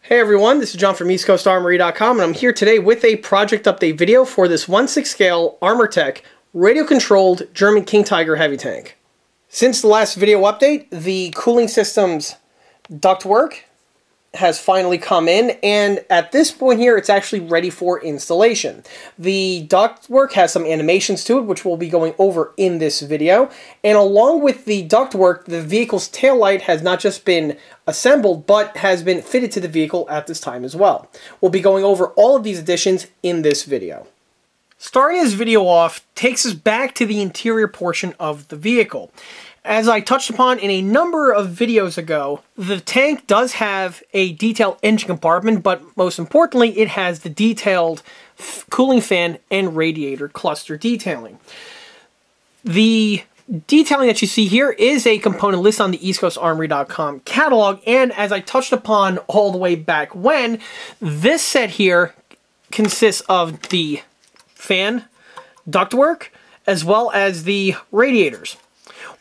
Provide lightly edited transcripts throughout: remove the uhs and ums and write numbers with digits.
Hey everyone, this is John from EastCoastArmory.com, and I'm here today with a project update video for this 1/6 scale Armortek radio-controlled German King Tiger heavy tank. Since the last video update, the cooling system's ductwork has finally come in, and at this point here, it's actually ready for installation. The ductwork has some animations to it, which we'll be going over in this video, and along with the ductwork, the vehicle's taillight has not just been assembled, but has been fitted to the vehicle at this time as well. We'll be going over all of these additions in this video. Starting this video off takes us back to the interior portion of the vehicle. As I touched upon in a number of videos ago, the tank does have a detailed engine compartment, but most importantly, it has the detailed cooling fan and radiator cluster detailing. The detailing that you see here is a component listed on the EastCoastArmory.com catalog, and as I touched upon all the way back when, this set here consists of the fan, ductwork, as well as the radiators.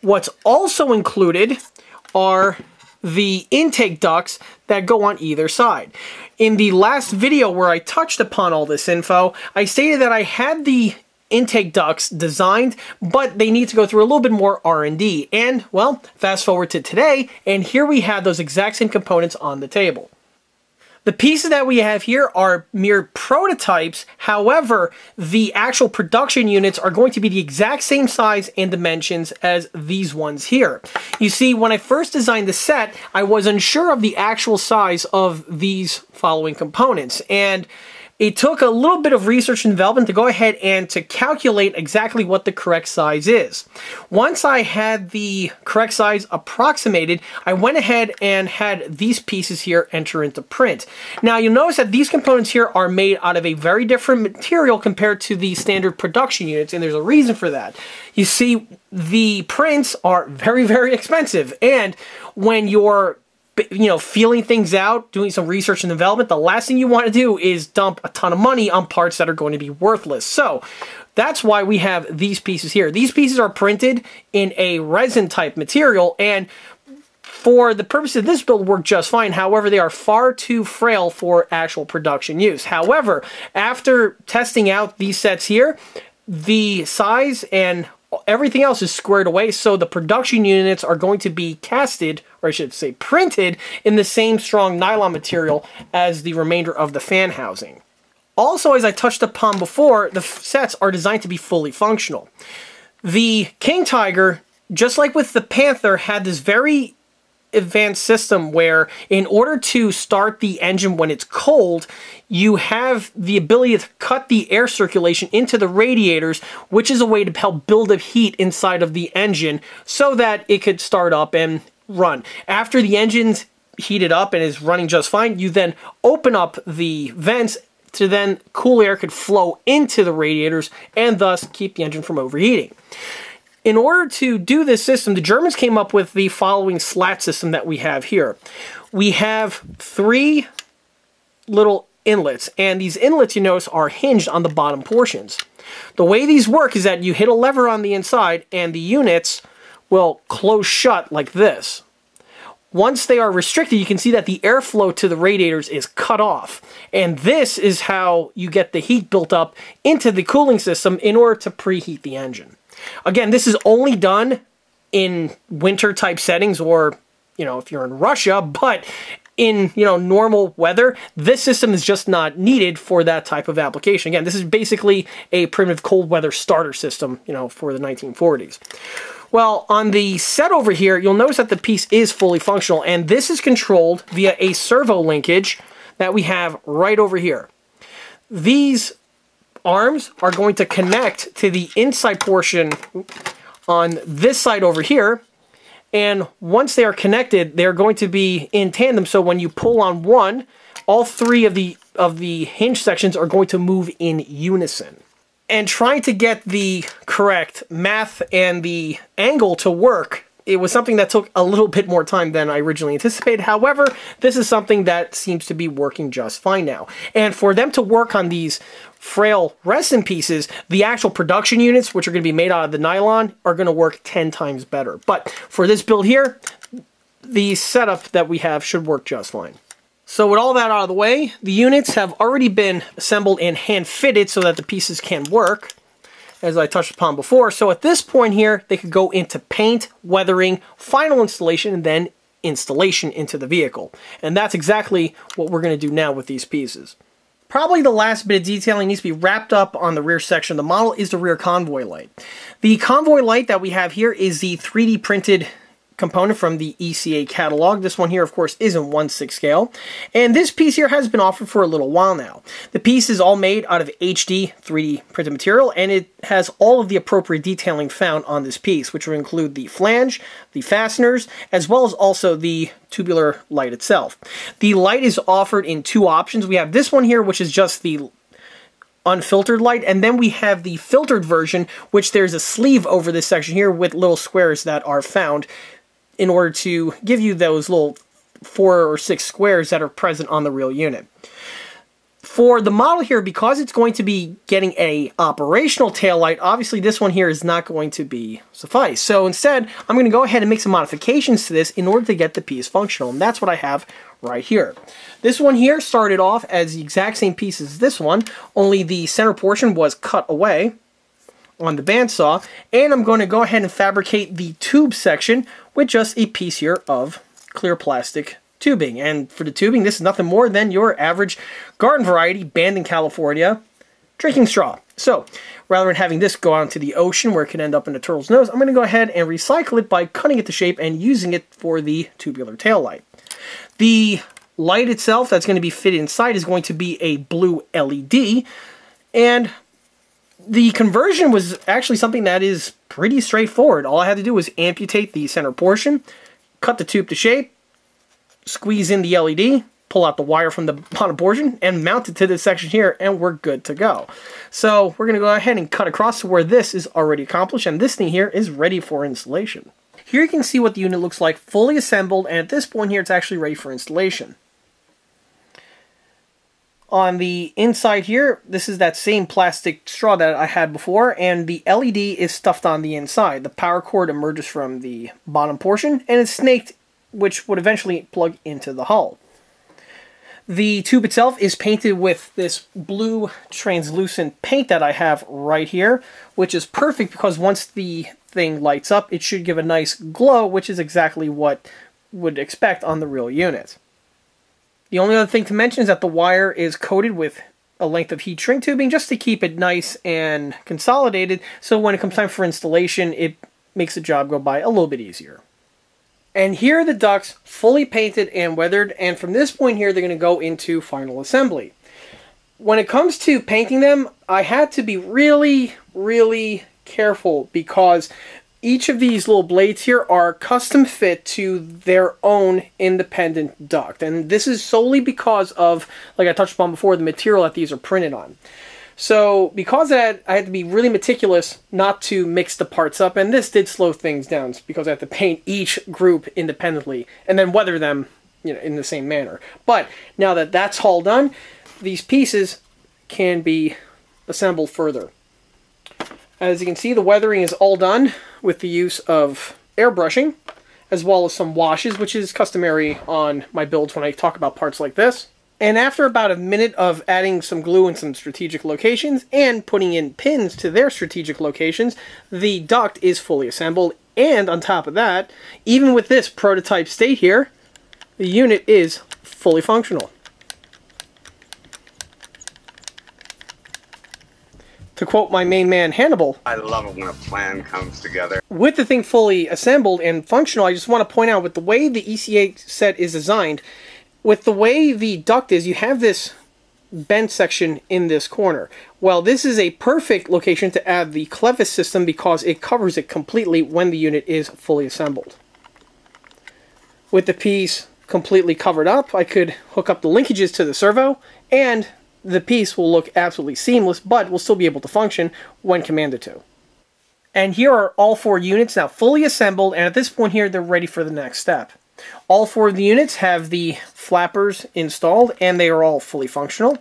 What's also included are the intake ducts that go on either side. In the last video where I touched upon all this info, I stated that I had the intake ducts designed, but they need to go through a little bit more R&D. And, well, fast forward to today, and here we have those exact same components on the table. The pieces that we have here are mere prototypes. However, the actual production units are going to be the exact same size and dimensions as these ones here. You see, when I first designed the set, I was unsure of the actual size of these following components, and it took a little bit of research and development to go ahead and to calculate exactly what the correct size is. Once I had the correct size approximated, I went ahead and had these pieces here enter into print. Now you'll notice that these components here are made out of a very different material compared to the standard production units, and there's a reason for that. You see, the prints are very, very expensive, and when you're feeling things out, doing some research and development, the last thing you want to do is dump a ton of money on parts that are going to be worthless. So that's why we have these pieces here. These pieces are printed in a resin type material, and for the purpose of this build work just fine. However, they are far too frail for actual production use. However, after testing out these sets here, the size and everything else is squared away, so the production units are going to be casted, or I should say printed, in the same strong nylon material as the remainder of the fan housing. Also, as I touched upon before, the sets are designed to be fully functional. The King Tiger, just like with the Panther, had this very advanced system where in order to start the engine when it's cold, you have the ability to cut the air circulation into the radiators, which is a way to help build up heat inside of the engine so that it could start up and run. After the engine's heated up and is running just fine, you then open up the vents to then cool air could flow into the radiators and thus keep the engine from overheating. In order to do this system, the Germans came up with the following slat system that we have here. We have three little inlets, and these inlets, you notice, are hinged on the bottom portions. The way these work is that you hit a lever on the inside, and the units will close shut like this. Once they are restricted, you can see that the airflow to the radiators is cut off, and this is how you get the heat built up into the cooling system in order to preheat the engine. Again, this is only done in winter type settings, or, if you're in Russia, but in, normal weather, this system is just not needed for that type of application. Again, this is basically a primitive cold weather starter system, for the 1940s. Well, on the set over here, you'll notice that the piece is fully functional, and this is controlled via a servo linkage that we have right over here. These arms are going to connect to the inside portion on this side over here, and once they are connected, they're going to be in tandem, so when you pull on one, all three of the hinge sections are going to move in unison. And trying to get the correct math and the angle to work, it was something that took a little bit more time than I originally anticipated. However, this is something that seems to be working just fine now. And for them to work on these frail resin pieces, the actual production units, which are going to be made out of the nylon, are going to work 10 times better. But for this build here, the setup that we have should work just fine. So with all that out of the way, the units have already been assembled and hand fitted so that the pieces can work, as I touched upon before. So at this point here, they could go into paint, weathering, final installation, and then installation into the vehicle. And that's exactly what we're going to do now with these pieces. Probably the last bit of detailing needs to be wrapped up on the rear section of the model is the rear convoy light. The convoy light that we have here is the 3D printed component from the ECA catalog. This one here, of course, is in 1/6 scale. And this piece here has been offered for a little while now. The piece is all made out of HD 3D printed material, and it has all of the appropriate detailing found on this piece, which will include the flange, the fasteners, as well as also the tubular light itself. The light is offered in two options. We have this one here, which is just the unfiltered light, and then we have the filtered version, which there's a sleeve over this section here with little squares that are found in order to give you those little 4 or 6 squares that are present on the real unit. For the model here, because it's going to be getting a operational tail light, obviously this one here is not going to be suffice. So instead, I'm going to go ahead and make some modifications to this in order to get the piece functional, and that's what I have right here. This one here started off as the exact same piece as this one, only the center portion was cut away on the bandsaw, and I'm going to go ahead and fabricate the tube section with just a piece here of clear plastic tubing. And for the tubing, this is nothing more than your average garden variety banned in California drinking straw. So rather than having this go out into the ocean where it can end up in a turtle's nose, I'm going to go ahead and recycle it by cutting it to shape and using it for the tubular tail light. The light itself that's going to be fitted inside is going to be a blue LED, and the conversion was actually something that is pretty straightforward. All I had to do was amputate the center portion, cut the tube to shape, squeeze in the LED, pull out the wire from the bottom portion, and mount it to this section here, and we're good to go. So we're going to go ahead and cut across to where this is already accomplished, and this thing here is ready for installation. Here you can see what the unit looks like fully assembled, and at this point here it's actually ready for installation. On the inside here, this is that same plastic straw that I had before, and the LED is stuffed on the inside. The power cord emerges from the bottom portion, and it's snaked, which would eventually plug into the hull. The tube itself is painted with this blue translucent paint that I have right here, which is perfect because once the thing lights up, it should give a nice glow, which is exactly what would expect on the real unit. The only other thing to mention is that the wire is coated with a length of heat shrink tubing just to keep it nice and consolidated, so when it comes time for installation, it makes the job go by a little bit easier. And here are the ducts fully painted and weathered, and from this point here, they're going to go into final assembly. When it comes to painting them, I had to be really, really careful because each of these little blades here are custom fit to their own independent duct. And this is solely because of, like I touched upon before, the material that these are printed on. So because of that, I had to be really meticulous not to mix the parts up. And this did slow things down because I had to paint each group independently and then weather them, you know, in the same manner. But now that that's all done, these pieces can be assembled further. As you can see, the weathering is all done with the use of airbrushing, as well as some washes, which is customary on my builds when I talk about parts like this. And after about a minute of adding some glue in some strategic locations and putting in pins to their strategic locations, the duct is fully assembled. And on top of that, even with this prototype state here, the unit is fully functional. To quote my main man, Hannibal, I love it when a plan comes together. With the thing fully assembled and functional, I just want to point out with the way the ECA set is designed, with the way the duct is, you have this bent section in this corner. Well, this is a perfect location to add the clevis system because it covers it completely when the unit is fully assembled. With the piece completely covered up, I could hook up the linkages to the servo, and the piece will look absolutely seamless, but will still be able to function when commanded to. And here are all 4 units now fully assembled, and at this point here, they're ready for the next step. All 4 of the units have the flappers installed, and they are all fully functional.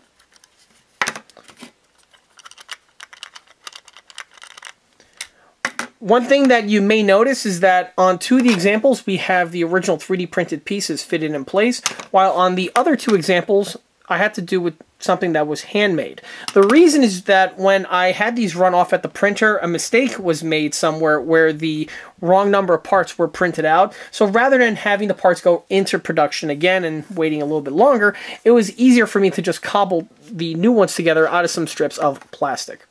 One thing that you may notice is that on two of the examples, we have the original 3D printed pieces fitted in place, while on the other two examples, I had to do with something that was handmade. The reason is that when I had these run off at the printer, a mistake was made somewhere where the wrong number of parts were printed out. So rather than having the parts go into production again and waiting a little bit longer, it was easier for me to just cobble the new ones together out of some strips of plastic.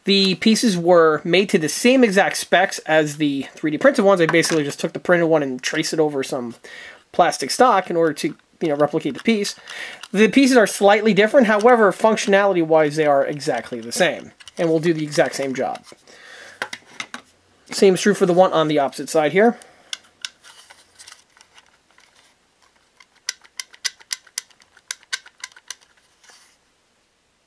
The pieces were made to the same exact specs as the 3D printed ones. I basically just took the printed one and traced it over some plastic stock in order to replicate the piece. The pieces are slightly different, however, functionality-wise, they are exactly the same, and will do the exact same job. Same is true for the one on the opposite side here.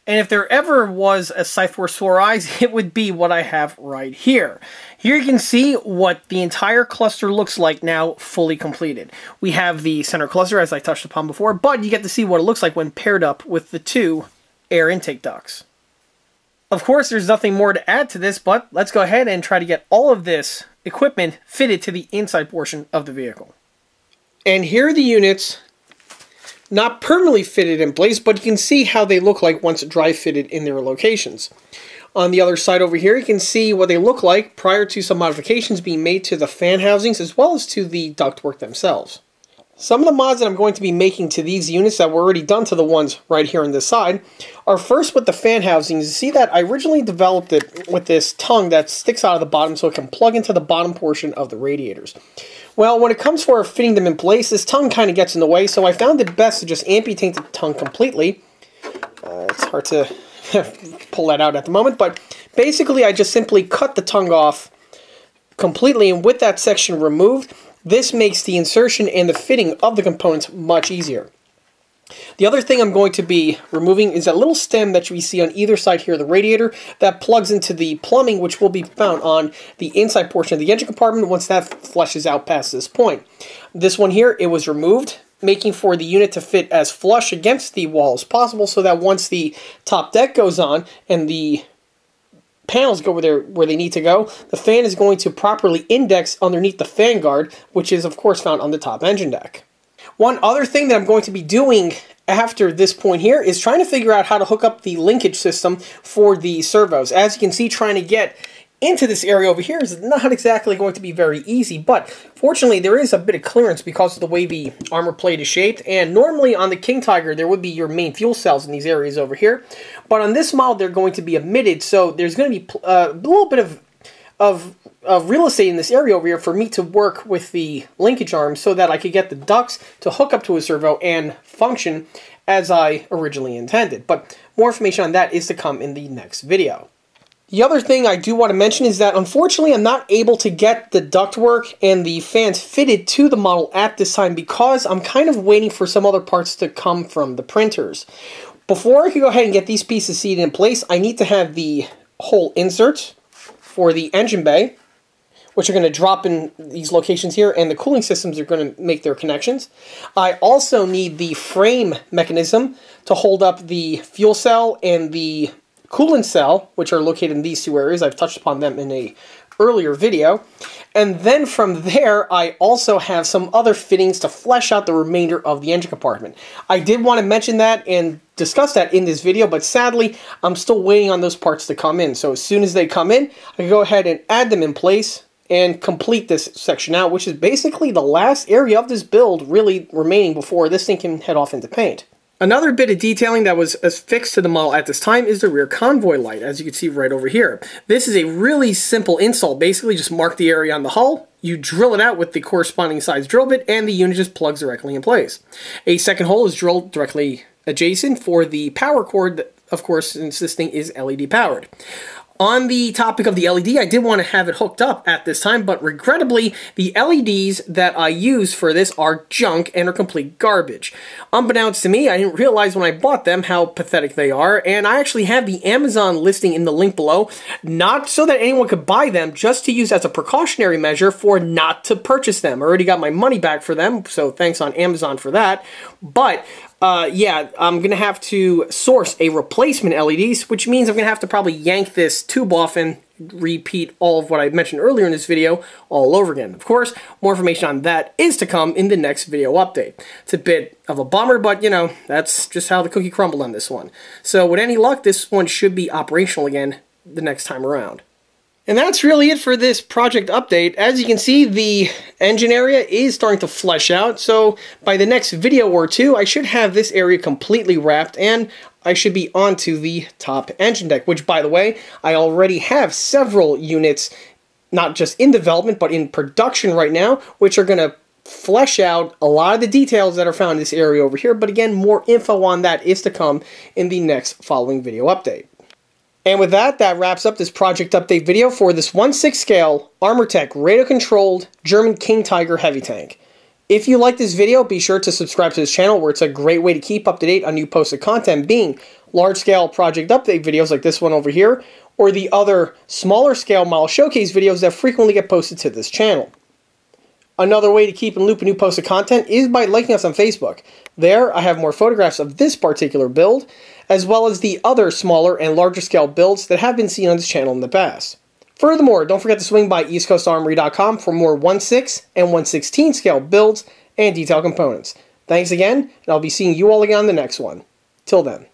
And if there ever was a sight for sore eyes, it would be what I have right here. Here you can see what the entire cluster looks like now fully completed. We have the center cluster, as I touched upon before, but you get to see what it looks like when paired up with the two air intake ducts. Of course, there's nothing more to add to this, but let's go ahead and try to get all of this equipment fitted to the inside portion of the vehicle. And here are the units, not permanently fitted in place, but you can see how they look like once dry fitted in their locations. On the other side over here, you can see what they look like prior to some modifications being made to the fan housings as well as to the ductwork themselves. Some of the mods that I'm going to be making to these units that were already done to the ones right here on this side are first with the fan housings. You see that I originally developed it with this tongue that sticks out of the bottom so it can plug into the bottom portion of the radiators. Well, when it comes for fitting them in place, this tongue kind of gets in the way, so I found it best to just amputate the tongue completely. It's hard to pull that out at the moment, but basically I just simply cut the tongue off completely, and with that section removed, this makes the insertion and the fitting of the components much easier. The other thing I'm going to be removing is that little stem that we see on either side here of the radiator that plugs into the plumbing, which will be found on the inside portion of the engine compartment once that flushes out past this point. This one here, it was removed, making for the unit to fit as flush against the wall as possible so that once the top deck goes on and the panels go where they need to go, the fan is going to properly index underneath the fan guard, which is of course found on the top engine deck. One other thing that I'm going to be doing after this point here is trying to figure out how to hook up the linkage system for the servos. As you can see, trying to get into this area over here is not exactly going to be very easy, but fortunately there is a bit of clearance because of the way the armor plate is shaped, and normally on the King Tiger there would be your main fuel cells in these areas over here, but on this model they're going to be omitted, so there's going to be a little bit of real estate in this area over here for me to work with the linkage arms so that I could get the ducts to hook up to a servo and function as I originally intended. But more information on that is to come in the next video. The other thing I do want to mention is that unfortunately I'm not able to get the ductwork and the fans fitted to the model at this time because I'm kind of waiting for some other parts to come from the printers. Before I can go ahead and get these pieces seated in place, I need to have the hole inserts for the engine bay, which are going to drop in these locations here, and the cooling systems are going to make their connections. I also need the frame mechanism to hold up the fuel cell and the coolant cell, which are located in these two areas. I've touched upon them in a earlier video. And then from there, I also have some other fittings to flesh out the remainder of the engine compartment. I did want to mention that and discuss that in this video, but sadly, I'm still waiting on those parts to come in. So as soon as they come in, I can go ahead and add them in place and complete this section out, which is basically the last area of this build really remaining before this thing can head off into paint. Another bit of detailing that was affixed to the model at this time is the rear convoy light, as you can see right over here. This is a really simple install. Basically, just mark the area on the hull, you drill it out with the corresponding size drill bit, and the unit just plugs directly in place. A second hole is drilled directly adjacent for the power cord that, of course, insisting is LED powered. On the topic of the LED, I did want to have it hooked up at this time, but regrettably, the LEDs that I use for this are junk and are complete garbage. Unbeknownst to me, I didn't realize when I bought them how pathetic they are, and I actually have the Amazon listing in the link below, not so that anyone could buy them, just to use as a precautionary measure for not to purchase them. I already got my money back for them, so thanks on Amazon for that, but yeah, I'm going to have to source a replacement LEDs, which means I'm going to have to probably yank this tube off and repeat all of what I mentioned earlier in this video all over again. Of course, more information on that is to come in the next video update. It's a bit of a bummer, but you know, that's just how the cookie crumbled on this one. So with any luck, this one should be operational again the next time around. And that's really it for this project update. As you can see, the engine area is starting to flesh out, so by the next video or two, I should have this area completely wrapped, and I should be onto the top engine deck, which, by the way, I already have several units, not just in development, but in production right now, which are going to flesh out a lot of the details that are found in this area over here, but again, more info on that is to come in the next following video update. And with that, that wraps up this project update video for this 1/6 scale Armortek radio-controlled German King Tiger heavy tank. If you like this video, be sure to subscribe to this channel, where it's a great way to keep up to date on new posted content, being large-scale project update videos like this one over here, or the other smaller-scale model showcase videos that frequently get posted to this channel. Another way to keep in loop of new posted content is by liking us on Facebook. There, I have more photographs of this particular build, as well as the other smaller and larger scale builds that have been seen on this channel in the past. Furthermore, don't forget to swing by EastCoastArmory.com for more 1/6 and 1/16 scale builds and detailed components. Thanks again, and I'll be seeing you all again on the next one. Till then.